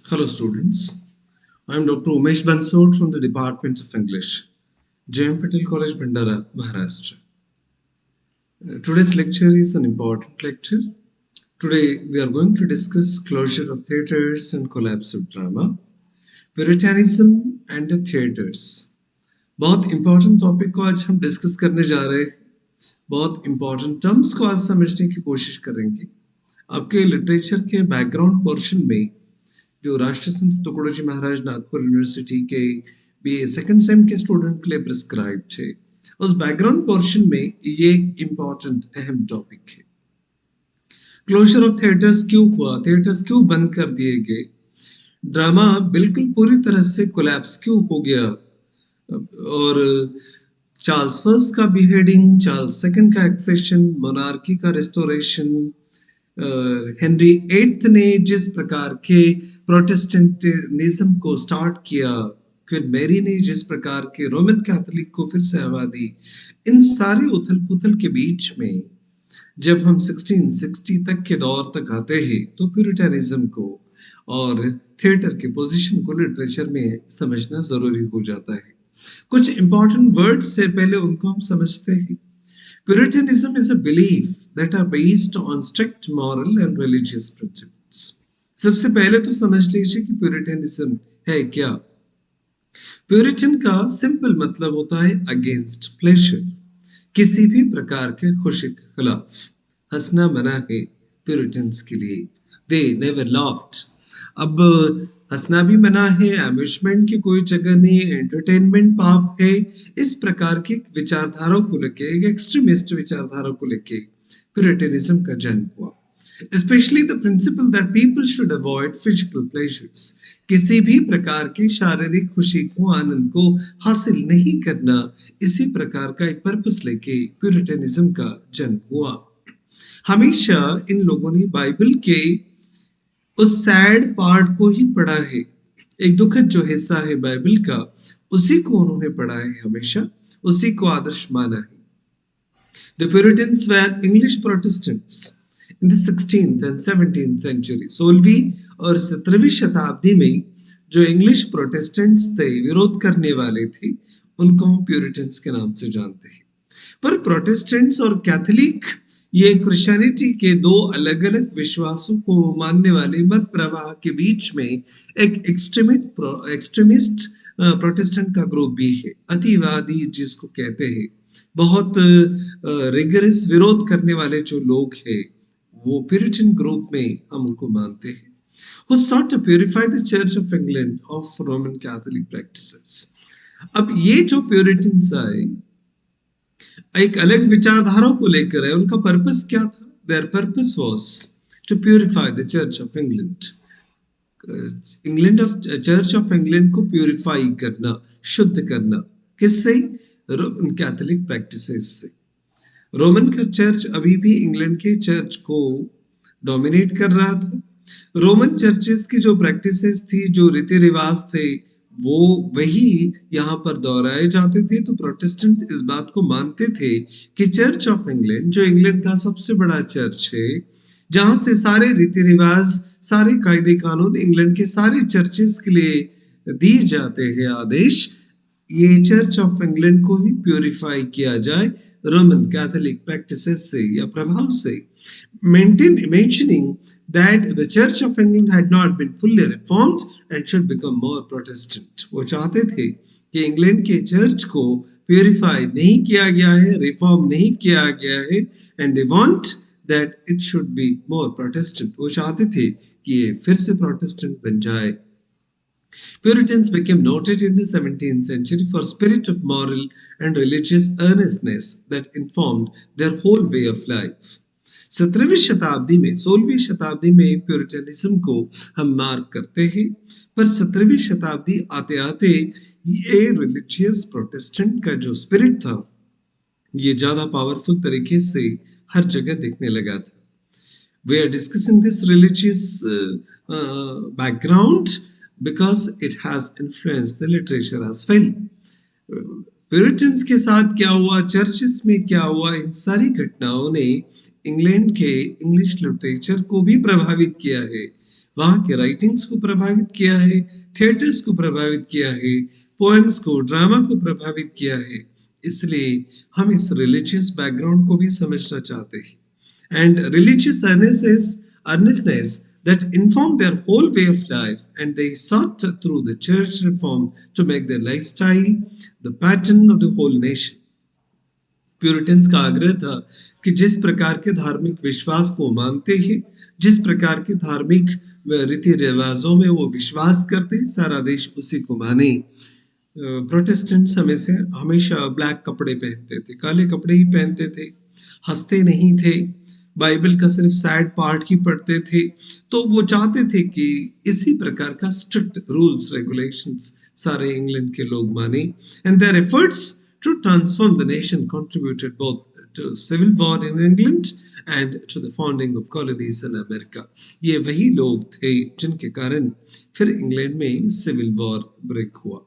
Hello, students. I am Dr. Umesh Bansod from the Department of English, J.M. Patel College, Bhandara, Maharashtra. Today's lecture is an important lecture. Today, we are going to discuss closure of theatres and collapse of drama, Puritanism and the theatres. बहुत important topic को आज हम discuss करने जा रहे हैं. बहुत important terms को आज समझने की कोशिश करेंगे. आपके लिटरेचर के बैकग्राउंड पोर्शन में जो राष्ट्र संत तुकडोजी महाराज नागपुर यूनिवर्सिटी के बीए सेकंड सेम के स्टूडेंट के लिए प्रिस्क्राइब थे, उस बैकग्राउंड पोर्शन में ये एक इम्पोर्टेंट अहम टॉपिक है. क्लोजर ऑफ थिएटर्स क्यों हुआ, थिएटर्स क्यों बंद कर दिए गए, ड्रामा बिल्कुल पूरी तरह से कोलैप्स क्यों हो गया, और चार्ल्स फर्स्ट का बिहेडिंग, चार्ल्स सेकंड का एक्सेशन, मोनार्की का रेस्टोरेशन, हेनरी एट्थ ने जिस प्रकार के प्रोटेस्टेंटिज्म को स्टार्ट किया, क्वीन मैरी ने जिस प्रकार के रोमन कैथोलिक को फिर से हवा दी, इन सारी उथल पुथल के बीच में जब हम 1660 तक के दौर तक आते हैं तो प्यूरिटनिज्म को और थिएटर के पोजीशन को लिटरेचर में समझना जरूरी हो जाता है. कुछ इंपॉर्टेंट वर्ड्स से पहले उनको हम समझते हैं. Puritanism is a belief that are based on strict moral and religious principles. सबसे पहले तो समझ लीजिए कि प्यूरिटनिज्म है क्या. प्यूरिटन का सिंपल मतलब होता है अगेंस्ट प्लेजर, किसी भी प्रकार के खुशी के खिलाफ. हंसना मना है प्यूरिटन्स के लिए. They never laughed. अब हंसना भी मना है, अम्यूजमेंट की कोई जगह नहीं, एंटरटेनमेंट पाप है. इस प्रकार की विचारधारा को लेके, एक एक्सट्रीमिस्ट विचारधारा को लेके प्यूरिटनिज्म का जन्म हुआ. Especially the principle that people should avoid physical pleasures. किसी भी प्रकार की शारीरिक खुशी को, आनंद को हासिल नहीं करना, इसी प्रकार का एक पर्पस लेके प्यूरिटनिज्म का जन्म हुआ. हमेशा इन लोगों ने बाइबल के उस सैड पार्ट को ही पढ़ा है. एक दुखद जो हिस्सा है बाइबल का, उसी को उन्होंने पढ़ा है, हमेशा उसी को आदर्श माना है. The Puritans were English Protestants in the 16th and 17th century. 16वीं और 17वीं शताब्दी में जो इंग्लिश प्रोटेस्टेंट्स थे, विरोध करने वाले थे, उनको हम प्यूरिटन्स के नाम से जानते हैं. पर प्रोटेस्टेंट्स और कैथोलिक ये क्रिश्चियनिटी के दो अलग अलग विश्वासों को मानने वाले मत प्रवाह के बीच में एक एक्सट्रीमिस्ट प्रोटेस्टेंट का ग्रुप भी है. अतिवादी जिसको कहते हैं, बहुत रिगरस विरोध करने वाले जो लोग हैं, वो प्यूरिटन ग्रुप में हम उनको मानते हैं. Who sought to purify the Church of England of Roman Catholic practices. अब ये जो प्यूरिटन्स आए, एक अलग विचारधारा को लेकर है. उनका पर्पस क्या था? Their purpose was to purify the Church of England. Church of England को प्यूरिफाई करना, शुद्ध करना. किससे? रोमन कैथोलिक प्रैक्टिसेस से. रोमन का चर्च अभी भी इंग्लैंड के चर्च को डोमिनेट कर रहा था. रोमन चर्चेस की जो प्रैक्टिसेस थी, जो रीति रिवाज थे, वो वही यहाँ पर दोहराए जाते थे. तो प्रोटेस्टेंट इस बात को मानते थे कि चर्च ऑफ इंग्लैंड, जो इंग्लैंड का सबसे बड़ा चर्च है, जहां से सारे रीति रिवाज, सारे कायदे कानून इंग्लैंड के सारे चर्चेस के लिए दिए जाते हैं आदेश, ये चर्च ऑफ इंग्लैंड को ही प्यूरिफाई किया जाए रोमन कैथोलिक प्रैक्टिसेस से या प्रभाव से. mentioning that the Church of England had not been fully reformed and should become more Protestant. वो चाहते थे कि इंग्लैंड के चर्च को प्यूरिफाई नहीं किया गया है, रिफॉर्म नहीं किया गया है, and they want that it should be more Protestant. वो चाहते थे कि ये फिर से प्रोटेस्टेंट बन जाए. Puritans became noted in the 17th century for spirit of moral and religious earnestness that informed their whole way of life. 17वीं शताब्दी में, 16वीं शताब्दी में प्यूरिटनिज्म को हम मार्क करते हैं, पर 17वीं शताब्दी आते आते ये रिलीजियस प्रोटेस्टेंट का जो स्पिरिट था, ये ज्यादा पावरफुल तरीके से हर जगह दिखने लगा था. We are discussing this religious background because it has influenced the literature as well. Puritans के साथ क्या हुआ, चर्चेस में क्या हुआ, इन सारी घटनाओं ने इंग्लैंड के इंग्लिश लिटरेचर को भी प्रभावित किया है. वहाँ के राइटिंग्स को प्रभावित किया है, थिएटर्स को प्रभावित किया है, पोएम्स को, ड्रामा को प्रभावित किया है। इसलिए हम इस रिलीजियस बैकग्राउंड को भी समझना चाहते हैं। And religious earnestness that informed their whole way of life, and they sought through the church reform to make their lifestyle the pattern of the whole nation. Puritans का आग्रह था कि जिस प्रकार के धार्मिक विश्वास को मानते हैं, जिस प्रकार के धार्मिक रीति रिवाजों में वो विश्वास करते, सारा देश उसी को माने। प्रोटेस्टेंट्स हमेशा ब्लैक कपड़े पहनते थे, काले कपड़े ही पहनते थे, हंसते नहीं थे, बाइबल का सिर्फ सैड पार्ट ही पढ़ते थे। तो वो चाहते थे कि इसी प्रकार का स्ट्रिक्ट रूल्स रेगुलेशंस सारे इंग्लैंड के लोग माने। And their efforts to transform the nation contributed both to civil war in England and to the founding of colonies in America. ये वही लोग थे जिनके कारण फिर इंग्लैंड में सिविल वॉर ब्रेक हुआ,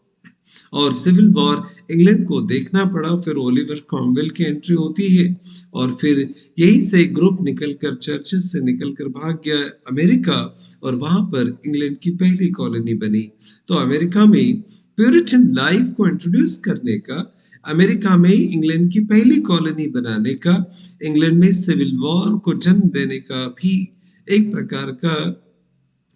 और सिविल वॉर इंग्लैंड को देखना पड़ा। फिर ओलिवर क्रॉमवेल की एंट्री होती है, और फिर यही से ग्रुप निकलकर, चर्चेस से निकलकर भाग गया अमेरिका, और वहां पर इंग्लैंड की पहली कॉलोनी बनी। तो अमेरिका में प्यूरिटन लाइफ को इंट्रोड्यूस करने का, अमेरिका में इंग्लैंड की पहली कॉलोनी बनाने का, इंग्लैंड में सिविल वॉर को जन्म देने का भी एक प्रकार का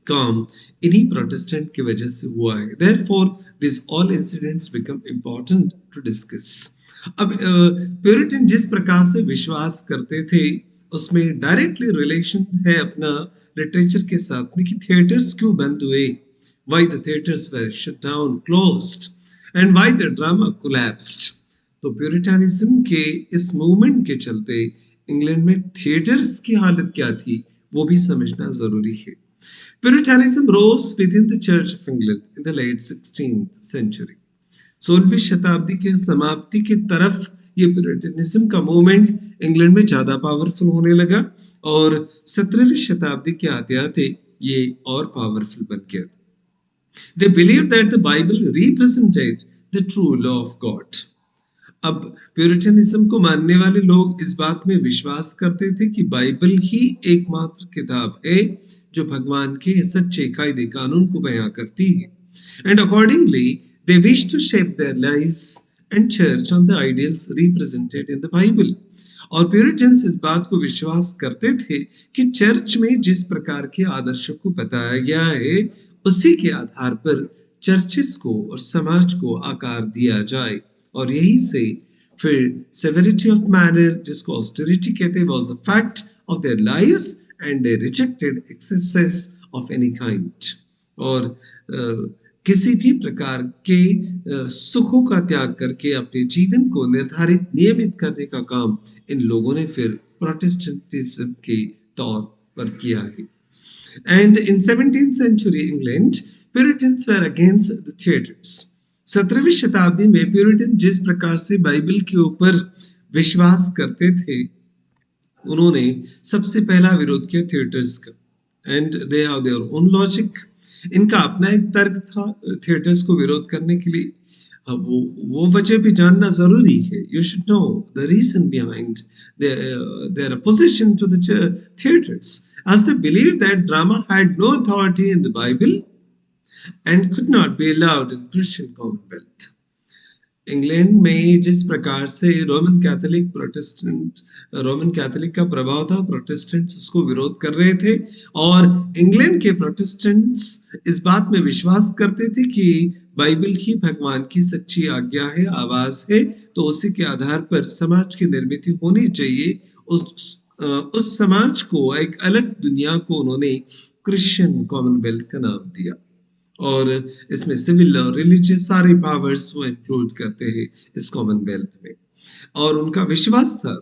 काम इन्हीं प्रोटेस्टेंट की वजह से हुआ है। Therefore, these all incidents become important to discuss. अब प्यूरिटन जिस प्रकार से विश्वास करते थे उसमें डायरेक्टली रिलेशन है अपना लिटरेचर के साथ में कि थिएटर्स क्यों बंद हुए, why the theaters were shut down, closed, and why the drama collapsed. तो प्यूरिटानिज्म के इस मूवमेंट के चलते इंग्लैंड में थिएटर्स की हालत क्या थी वो भी समझना जरूरी है। Puritanism rose within the Church of England in the late 16th century. 16वीं शताब्दी के समाप्ति की तरफ ये प्यूरिटनिज्म का मूवमेंट इंग्लैंड में ज्यादा पावरफुल होने लगा, और 17वीं शताब्दी के आते-आते ये और पावरफुल बन गया। They believed that the Bible represented the true law of God. अब प्यूरिटनिज्म को मानने वाले लोग इस बात में विश्वास करते थे कि बाइबल ही एकमात्र किताब है जो भगवान के सच्चे कायदे कानून को बयां करती है। And accordingly they wish to shape their lives and church on the ideals represented in the Bible. और प्यूरिटन्स इस बात को विश्वास करते थे कि चर्च में जिस प्रकार के आदर्शों को बताया गया है उसी के आधार पर चर्चिस को और समाज को आकार दिया जाए। और यही से फिर सेवेरिटी ऑफ मैनर, जिसको ऑस्टेरिटी कहते हैं, was the fact of their lives and they rejected axes of any kind. और किसी भी प्रकार के सुखों का त्याग करके अपने जीवन को निर्धारित नियमित करने का काम इन लोगों ने फिर प्रोटेस्टेंटिज्म के तौर पर किया है। And in 17th century England, Puritans were against the theatres. 17वीं शताब्दी में प्यूरिटन जिस प्रकार से बाइबल के ऊपर विश्वास करते थे, उन्होंने सबसे पहला विरोध किया थिएटर्स का। And they have their own logic. इनका अपना एक तर्क था थिएटर्स को विरोध करने के लिए। वो वजह भी जानना जरूरी है। You should know the reason behind their opposition to the theaters, as they believed that drama had no authority in the Bible and could not be allowed in Christian Commonwealth. England में जिस प्रकार से Roman Catholic का प्रभाव था, Protestants उसको विरोध कर रहे थे, और इंग्लैंड के प्रोटेस्टेंट्स इस बात में विश्वास करते थे कि बाइबल ही भगवान की सच्ची आज्ञा है, आवाज है, तो उसी के आधार पर समाज की निर्मित होनी चाहिए। उस समाज को, एक अलग दुनिया को उन्होंने क्रिश्चियन कॉमनवेल्थ का नाम दिया, और इसमें सिविल और रिलीजियस सारे पावर्स वो इंक्लूड करते हैं इस कॉमनवेल्थ में। और उनका विश्वास था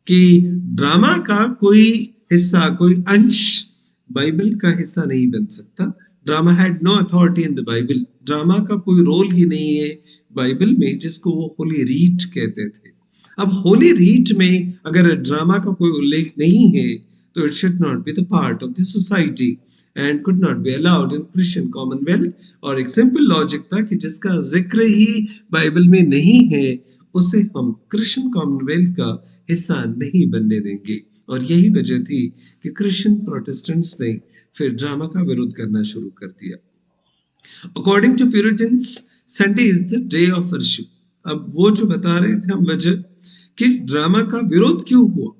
कि ड्रामा का कोई हिस्सा, कोई अंश बाइबल का हिस्सा नहीं बन सकता। Drama had no authority in the Bible. Drama का कोई रोल ही नहीं है बाइबल में, जिसको वो होली रीट कहते थे। अब होली रीट में अगर ड्रामा का कोई उल्लेख नहीं है तो it should not be the part of the society and could not be allowed in Christian Commonwealth। और एक सिंपल लॉजिक था कि जिसका जिक्र ही बाइबल में नहीं है उसे हम क्रिश्चियन कॉमनवेल्थ का हिस्सा नहीं बनने देंगे। और यही वजह थी कि क्रिश्चियन प्रोटेस्टेंट्स ने फिर ड्रामा का विरोध करना शुरू कर दिया। According to Puritans Sunday is the day of worship. अब वो जो बता रहे थे हम वजह कि ड्रामा का विरोध क्यों हुआ।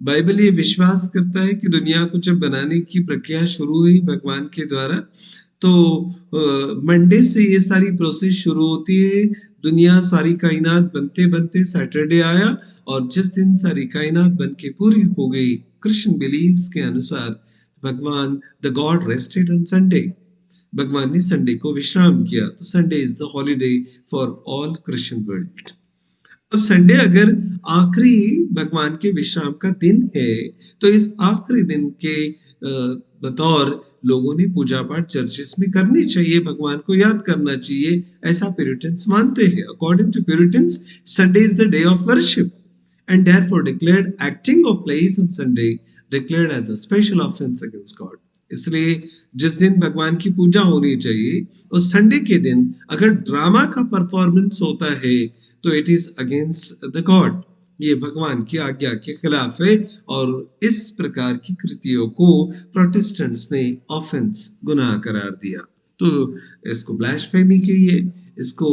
बाइबल ये विश्वास करता है कि दुनिया को जब बनाने की प्रक्रिया शुरू हुई भगवान के द्वारा, तो मंडे से ये सारी प्रोसेस शुरू होती है। दुनिया सारी कायनात बनते बनते सैटरडे आया, और जिस दिन सारी कायनात बन के पूरी हो गई क्रिश्चियन बिलीव्स के अनुसार, भगवान the God rested on Sunday. भगवान ने संडे को विश्राम किया, तो Sunday is the holiday for all Christian world. अब संडे अगर आखिरी भगवान के विश्राम का दिन है, तो इस आखिरी दिन के बतौर लोगों ने पूजा पाठ चर्चेस में करनी चाहिए, भगवान को याद करना चाहिए, ऐसा प्यूरिटन्स मानते हैं। According to Puritans Sunday is the day of worship and therefore declared acting of plays on Sunday declared as a special offense against God. इसलिए जिस दिन भगवान की पूजा होनी चाहिए उस संडे के दिन अगर ड्रामा का परफॉर्मेंस होता है तो it is against the God, ये भगवान की आज्ञा के खिलाफ है, और इस प्रकार की कृतियों को प्रोटेस्टेंट्स ने ऑफेंस, गुनाह करार दिया। तो इसको ब्लास्फेमी कहिए, इसको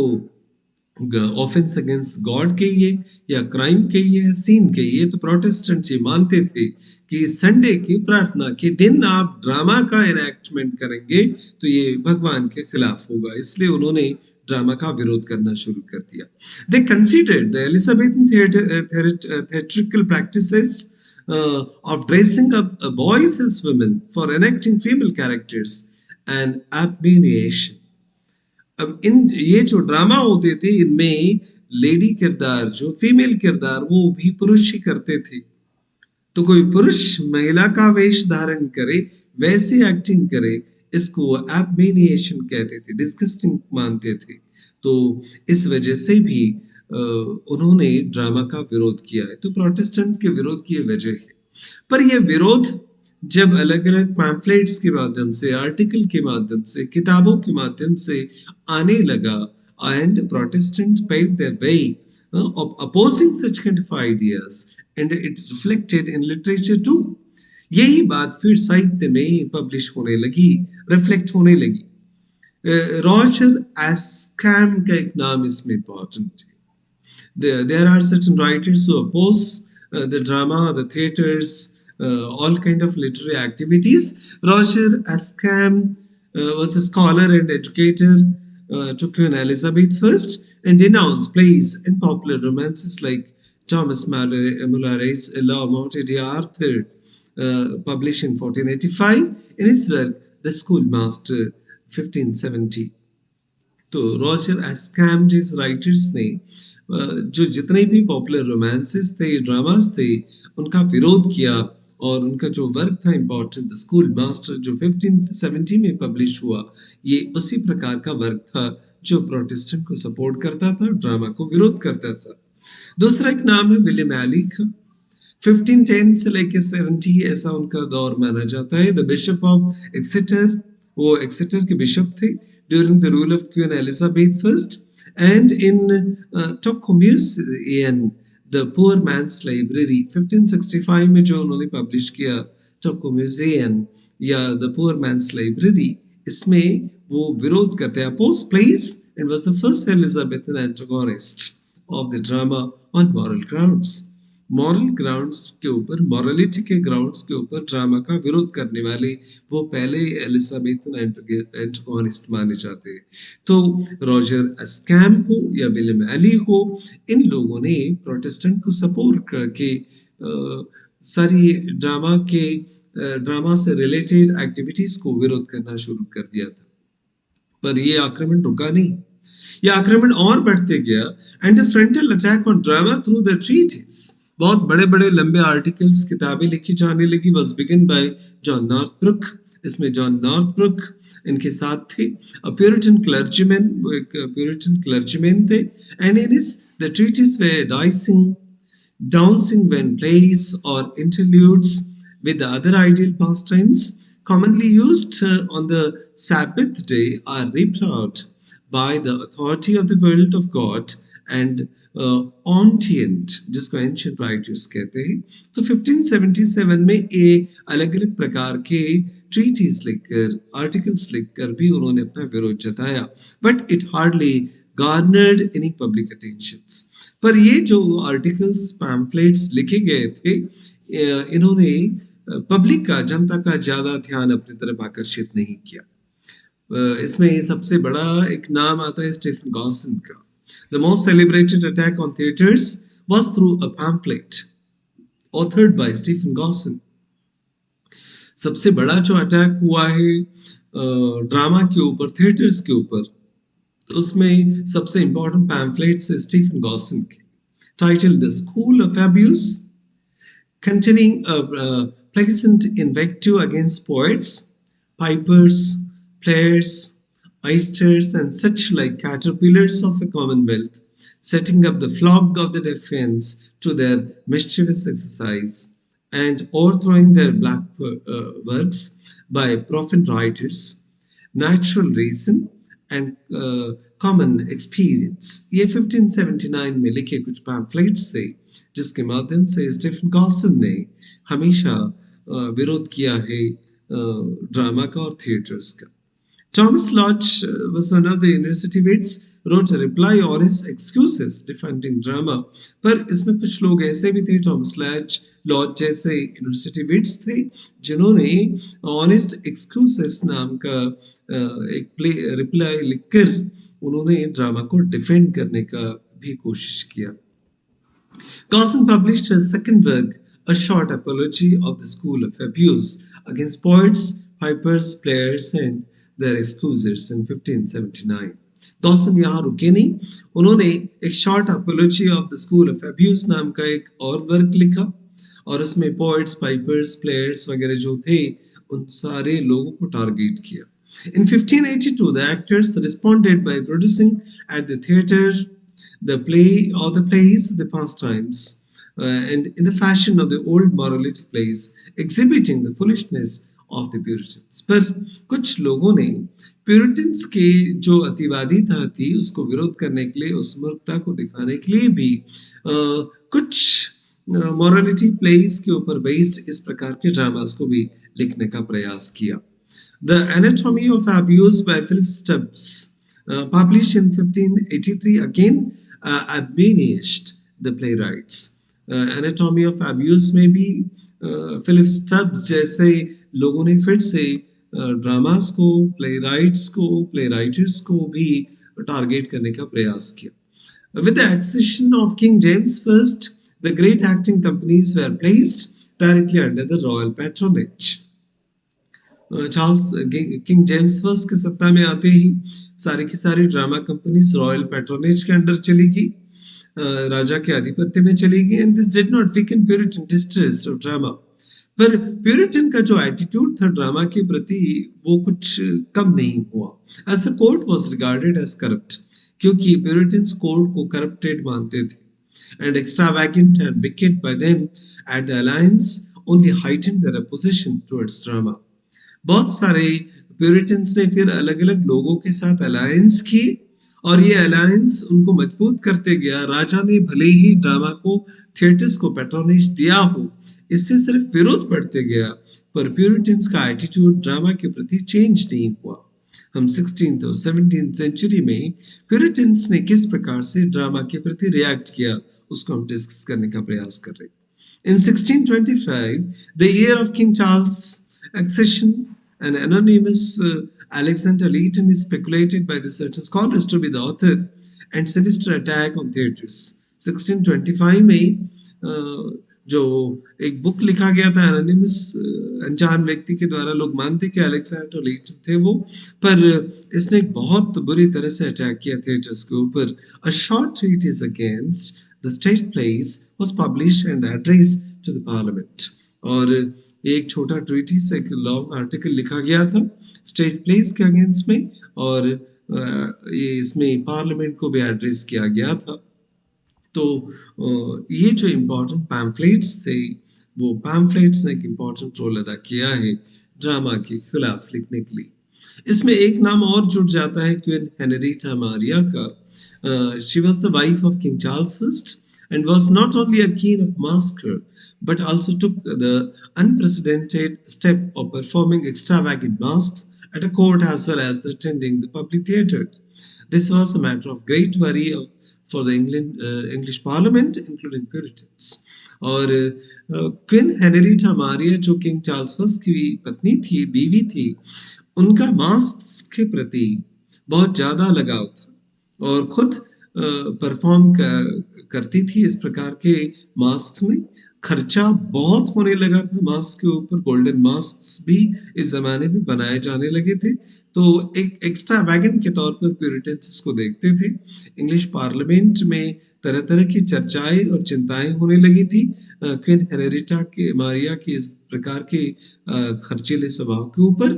ऑफेंस अगेंस्ट गॉड कहिए, या क्राइम कहिए, सीन कहिए, तो प्रोटेस्टेंट ये मानते थे कि संडे की प्रार्थना के दिन आप ड्रामा का इनैक्टमेंट करेंगे तो ये भगवान के खिलाफ होगा, इसलिए उन्होंने ड्रामा का विरोध करना शुरू कर दिया। They considered the Elizabethan theatrical practices of dressing up boys as women for enacting female characters and abomination। अब इन ये जो ड्रामा होते थे इनमें लेडी किरदार, जो फीमेल किरदार, वो भी पुरुष ही करते थे। तो कोई पुरुष महिला का वेश धारण करे, वैसे एक्टिंग करे, इसको एबमिनिएशन कहते थे, डिस्गस्टिंग मानते थे। तो इस वजह से भी उन्होंने ड्रामा का विरोध किया है। तो प्रोटेस्टेंट के विरोध की वजह है। पर यह विरोध जब अलग अलग पैम्फलेट्स के माध्यम से, आर्टिकल के माध्यम से, किताबों के माध्यम से आने लगा, and Protestants paved their way of opposing such kind of ideas, and it reflected in literature too। यही बात फिर साहित्य में पब्लिश होने लगी, रिफ्लेक्ट होने लगी। रॉजर एस्कैम का एक नाम इसमें इम्पोर्टेंट है। There are certain writers who oppose the drama, the theaters, all kind of literary activities. Roger Ascham was a scholar and educator to Queen Elizabeth I and denounced plays and popular romances like Thomas Mulleray's La Morte d'Arthur, published in 1485, in his work The Schoolmaster 1570। तो Roger एस्कैम जिस writers ने जो जितने भी popular romances थे, dramas थे, उनका विरोध किया, और उनका जो वर्क था इम्पोर्टेंट, द स्कूल मास्टर, जो 1570 में पब्लिश हुआ, ये उसी प्रकार का वर्क था जो प्रोटेस्टेंट को सपोर्ट करता था, ड्रामा को विरोध करता था। दूसरा एक नाम है विलियम एली का। 1510 से लेकर 70 ऐसा उनका दौर माना जाता है। द बिशप ऑफ एक्सेटर, वो एक्सेटर के बिशप थे during the rule of Queen Elizabeth I, and in Tocqueville's The Poor Man's Library 1565 में जो उन्होंने पब्लिश किया Tocqueville's या The Poor Man's Library, इसमें वो विरोध करते हैं, opposed plays, and was the first Elizabethan antagonist of the drama on moral grounds। Moral grounds के ऊपर, मॉरलिटी के ग्राउंड्स के ऊपर ड्रामा का विरोध करने वाले वो पहले एलिजाबेथन एंटागोनिस्ट माने जाते हैं। तो रॉजर एस्कैम को या विलियम एली को, इन लोगों ने प्रोटेस्टेंट को सपोर्ट करके सारी ड्रामा से रिलेटेड एक्टिविटीज को विरोध करना शुरू कर दिया था। पर ये आक्रमण रुका नहीं, ये आक्रमण और बढ़ते गया, and the frontal attack on drama through the treatise, बहुत बड़े बड़े लंबे आर्टिकल्स, किताबें लिखी जाने लगी, was begin by John Northbrook. इसमें जॉन नॉर्थब्रुक इनके साथ थे, अ प्यूरिटन क्लर्जीमैन, वो एक प्यूरिटन क्लर्जीमैन थे, and in his the treatise way dancing when plays or interludes with the other ideal pastimes commonly used on the Sabbath day are reproached by the authority of the world of God and ऑन्टियंट, जिसको ancient writers कहते हैं। तो 1577 में ये अलग अलग प्रकार के ट्रीटीज लिखकर, आर्टिकल्स लिखकर भी उन्होंने अपना विरोध जताया, but it hardly garnered any public attentions. पर ये जो आर्टिकल्स, पैम्फलेट्स लिखे गए थे, इन्होंने पब्लिक का, जनता का ज्यादा ध्यान अपनी तरफ आकर्षित नहीं किया। इसमें सबसे बड़ा एक नाम आता है स्टीफन गॉसन का। The most celebrated attack on theaters was through a pamphlet authored by Stephen Gosson. सबसे बड़ा जो अटैक हुआ है ड्रामा के ऊपर, थिएटर्स के ऊपर, उसमें सबसे इंपॉर्टेंट पैम्फलेट्स है स्टीफन गॉसन के, title the school of abuse, containing a pleasant invective against poets, pipers, players, oysters, and such like caterpillars of a commonwealth, setting up the flock of the defiants to their mischievous exercise, and overthrowing their black works by profane writers, natural reason and common experience। ये 1579 में लिखे कुछ pamphlets थे जिसके माध्यम से Stephen Gaussian ने हमेशा विरोध किया है ड्रामा का और थिएटर्स का। Thomas Lodge was one of the university wits, wrote a reply on his excuses defending drama। पर इसमें कुछ लोग ऐसे भी थे, थॉमस लॉज जैसे यूनिवर्सिटी विट्स थे, जिन्होंने ऑनेस्ट एक्सक्यूजेस नाम का एक रिप्लाई लिखकर उन्होंने ड्रामा को डिफेंड करने का भी कोशिश किया। Gosson published his second work, a short apology of the school of abuse against poets, pipers, players, and their excusers in 1579। Gosson यहाँ रुके नहीं, उन्होंने एक short apology of the school of abuse नाम का एक और वर्क लिखा, और उसमें पोएट्स, पाइपर्स, प्लेयर्स वगैरह जो थे, उन सारे लोगों को टारगेट किया। In 1582, the actors responded by producing at the theatre the play or the plays of the pastimes, and in the fashion of the old morality plays, exhibiting the foolishness of the Puritans। पर कुछ लोगों ने Puritans के जो अतिवादीता थी उसको विरोध करने के लिए, उस मूर्खता को दिखाने के लिए भी कुछ मॉरलिटी प्लेस के ऊपर बेस्ड इस प्रकार के ड्रामास को भी लिखने का प्रयास किया। The Anatomy of Abuse by Philip Stubbs, published in 1583, again admonished the playwrights। Anatomy of Abuse में भी फिलिप स्टब्स जैसे लोगों ने फिर से ड्रामास को, प्लेराइट्स को, प्लेराइटर्स को भी टारगेट करने का प्रयास किया। With the accession of King James I, the great acting companies were placed directly under the royal patronage। Charles king James first के सत्ता में आते ही सारी की सारी ड्रामा कंपनीज रॉयल पैट्रोनेज के अंडर चली गई, राजा के आधिपत्य में चली गई, and this did not weaken Puritan distrust of drama. पर प्यूरिटन का जो एटीट्यूड था ड्रामा के प्रति वो कुछ कम नहीं हुआ। As the court was regarded as corrupt, क्योंकि प्यूरिटन्स कोर्ट को करप्टेड मानते थे, and extravagant and wicked by them at the alliance only heightened their opposition towards drama. बहुत सारे प्यूरिटन्स ने फिर अलग अलग लोगों के साथ अलायंस की, और ये अलायंस उनको मजबूत करते गया। राजा ने भले ही ड्रामा को, थिएटर्स को पैट्रोनेज दिया हो, इससे सिर्फ विरोध बढ़ते गया, पर प्यूरिटन्स का एटीट्यूड ड्रामा के प्रति चेंज नहीं हुआ। हम 16th और 17th सेंचुरी में प्यूरिटन्स ने किस प्रकार से ड्रामा के प्रति रिएक्ट किया, उसको हम डिस्कस करने का प्रयास कर रहे हैं। In 1625, the year of King Charles' accession, an anonymous Alexander Leighton is speculated by the certain scholars to be the author and sinister attack on theatres। 1625 में जो एक बुक लिखा गया था एनोनिमस, अनजान व्यक्ति के द्वारा, लोग मानते कि अलेक्जेंडर लेटन थे वो, पर इसने बहुत बुरी तरह से अटैक किया थिएटर्स के ऊपर। A short treatise against the stage plays was published and addressed to the parliament. और एक छोटा ट्रीटिस, एक लॉन्ग आर्टिकल लिखा गया था स्टेज प्लेस के अगेंस्ट में, और ये इसमें पार्लियामेंट को भी एड्रेस किया गया था। तो ये जो इम्पोर्टेंट पैम्फलेट्स थे, वो पैम्फलेट्स ने एक इम्पोर्टेंट रोल अदा किया है ड्रामा के खिलाफ लिखने के लिए। इसमें एक नाम और जुड़ जाता है क्वीन हेनरिटा मारिया का। She was the wife of king Charles first and was not only a keen of masker but also took the unprecedented step of performing extravagant masks at a court as well as attending the public theatre. This was a matter of great worry for the English Parliament, including Puritans. और queen Henrietta Maria जो king Charles first की पत्नी थी, बीवी थी, उनका mask के प्रति बहुत ज्यादा लगाव था और खुद परफॉर्म करती थी इस प्रकार के मास्क में। खर्चा बहुत होने लगा था मास्क के ऊपर, गोल्डन मास्क भी इस जमाने में बनाए जाने लगे थे, तो एक एक्स्ट्रा वैगन के तौर पर प्यूरिटन्स इसको देखते थे। इंग्लिश पार्लियामेंट में तरह तरह की चर्चाएं और चिंताएं होने लगी थी क्वीन हेनरिटा के मारिया के इस प्रकार के खर्चीले स्वभाव के ऊपर।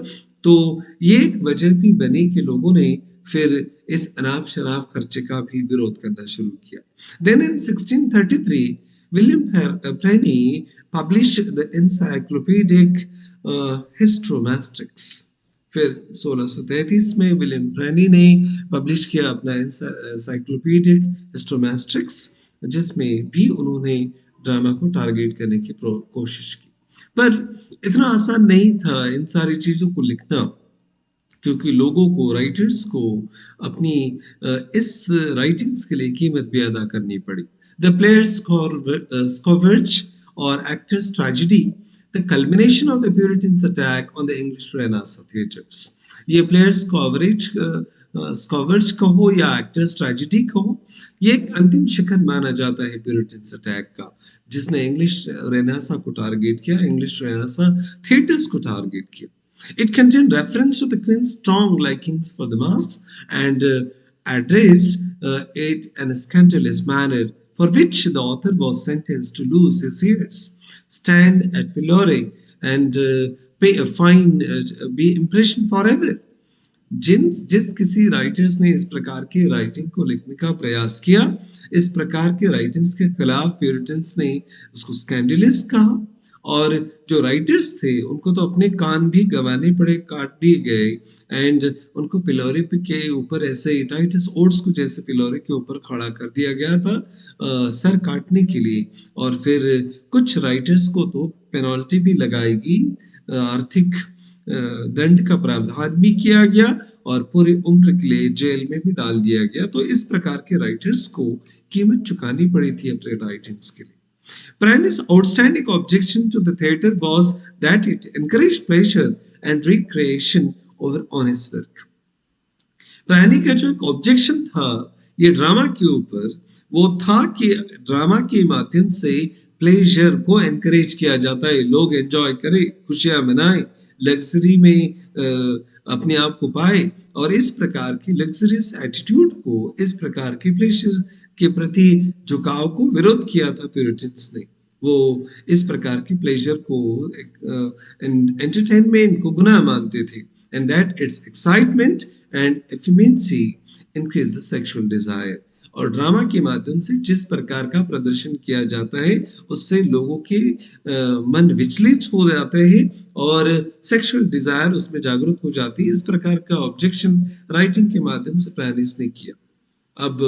तो ये एक वजह भी बनी कि लोगों ने फिर इस अनाप शराब खर्चे का भी विरोध करना शुरू किया। Then in 1633, William Penny published the encyclopedic Histomatrix. फिर 1633 में विलियम पेनी ने पब्लिश किया अपना एनसाइक्लोपीडिक हिस्टोमैट्रिक्स, जिसमें भी उन्होंने ड्रामा को टारगेट करने की कोशिश की। पर इतना आसान नहीं था इन सारी चीजों को लिखना, क्योंकि लोगों को, राइटर्स को अपनी इस राइटिंग्स के लिए कीमत भी अदा करनी पड़ी। द प्लेयर्स स्कॉवर्च और actors tragedy, the culmination of the Puritans' attack on the English Renaissance theatres. ये प्लेयर्स स्कॉवर्च कहो या एक्टर्स ट्रेजेडी कहो, ये एक अंतिम शिखर माना जाता है प्यूरिटन्स अटैक का, जिसने इंग्लिश रेनेसां को टारगेट किया, इंग्लिश रेनेसां थिएटर्स को टारगेट किया। It contained reference to the Queen's strong likings for the masks and addressed it in a scandalous manner, for which the author was sentenced to lose his ears, stand at pillory, and pay a fine, be imprisoned forever. जिस किसी writers ने इस प्रकार के writing को लिखने का प्रयास किया, इस प्रकार के राइटिंग्स के खिलाफ प्यूरिटन्स ने उसको स्कैंडलस कहा, और जो राइटर्स थे उनको तो अपने कान भी गंवाने पड़े, काट दिए गए, एंड उनको पिलोरी के ऊपर ऐसे टाइटस ओट्स को जैसे पिलोरी के ऊपर खड़ा कर दिया गया था सर काटने के लिए। और फिर कुछ राइटर्स को तो पेनल्टी भी लगाएगी, आर्थिक दंड का प्रावधान भी किया गया और पूरी उम्र के लिए जेल में भी डाल दिया गया। तो इस प्रकार के राइटर्स को कीमत चुकानी पड़ी थी अपने राइटिंग्स के लिए। Penny's outstanding objection to the theatre was that it encouraged pleasure and recreation over honest work. पेनी का जो एक ऑब्जेक्शन था ये ड्रामा के ऊपर, वो था कि ड्रामा के माध्यम से प्लेजर को एनकरेज किया जाता है, लोग एंजॉय करें, खुशियां मनाएं, लग्जरी में अपने आप को पाए, और इस प्रकार की लग्जरियस एटीट्यूड को, इस प्रकार के प्लेजर के प्रति झुकाव को विरोध किया था प्यूरिटन्स ने। वो इस प्रकार की प्लेजर को, एंटरटेनमेंट को गुनाह मानते थे, and that its excitement and efficacy increase the sexual desire. और ड्रामा के माध्यम से जिस प्रकार का प्रदर्शन किया जाता है उससे लोगों के मन विचलित हो जाते हैं और सेक्सुअल डिजायर उसमें जागरूक हो जाती है। इस प्रकार का ऑब्जेक्शन राइटिंग के माध्यम से पेनिस ने किया। अब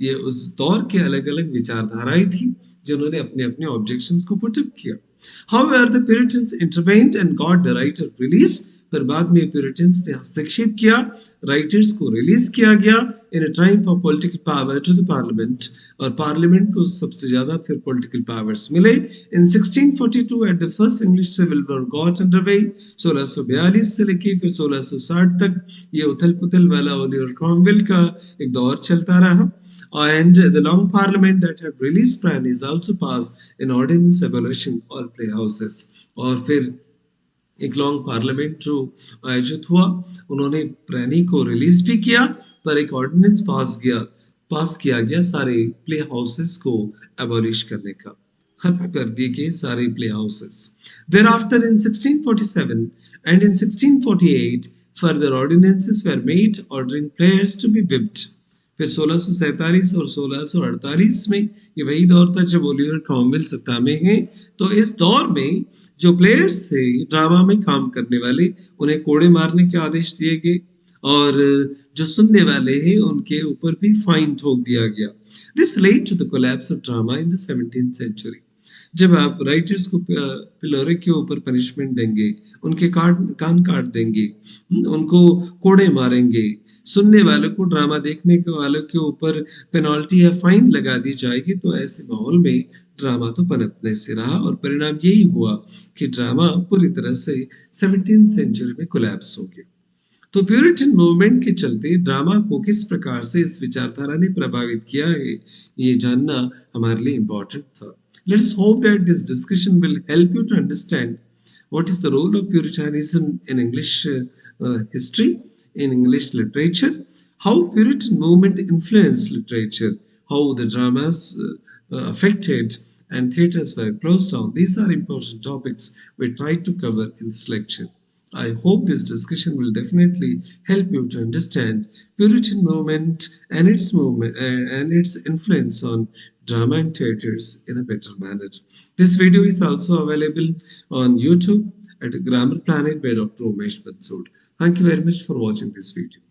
ये उस दौर के अलग अलग विचारधाराएं थी जिन्होंने अपने अपने ऑब्जेक्शंस को पुट अप किया। However, the Puritans intervened and got the writer released. पर बाद में प्यूरिटन्स ने हस्तक्षेप किया, राइटर्स को रिलीज किया गया in a time for political power to the parliament, और पार्लियामेंट को सबसे ज्यादा फिर पॉलिटिकल पावर्स मिले। In 1642 at the first English civil war got underway, 1642 से लेके फिर 1660 तक ये उथल पुथल वाला ओलिवर क्रॉमवेल का एक दौर चलता रहा। And the long parliament that had released Penny also passed an ordinance abolition all playhouses. और फिर एक लॉन्ग पार्लियामेंट जो आयोजित हुआ, उन्होंने प्रेनी को रिलीज भी किया, पर एक ऑर्डिनेंस पास किया गया सारे प्ले हाउसेस को एबॉलिश करने का, खत्म कर दिए गए सारे play houses. Thereafter in 1647 and in 1648 further ordinances were made ordering players to be whipped. फिर 1647 और 1648 में, ये वही दौर था जब ओलिवर क्रॉमवेल सत्ता में हैं, तो इस दौर में जो प्लेयर्स थे ड्रामा में काम करने वाले, उन्हें कोड़े मारने के आदेश दिए गए और जो सुनने वाले हैं उनके ऊपर भी फाइन ठोक दिया गया. This led to the collapse of drama in the 17th century. जब आप राइटर्स को पिलोरे के ऊपर पनिशमेंट देंगे, उनके कान काट देंगे, उनको कोड़े मारेंगे, सुनने वालों को, ड्रामा देखने के वालों के ऊपर पेनल्टी या फाइन लगा दी जाएगी, तो ऐसे माहौल में ड्रामा तो पनपने से रहा और परिणाम यही हुआ कि ड्रामा पूरी तरह से 17th सेंचुरी में कोलैप्स हो गया. तो प्यूरिटन मूवमेंट के चलते ड्रामा को किस प्रकार से इस विचारधारा ने प्रभावित किया है, ये जानना हमारे लिए इम्पोर्टेंट था. Let's hope that this discussion will help you to understand what is the role of Puritanism in English history, in English literature, how Puritan movement influenced literature, how the dramas affected and theatres were closed down. These are important topics we tried to cover in this lecture. I hope this discussion will definitely help you to understand Puritan movement and its movement and its influence on drama and theatres in a better manner. This video is also available on YouTube at Grammar Planet by Dr. Umesh Bansod. Thank you very much for watching this video.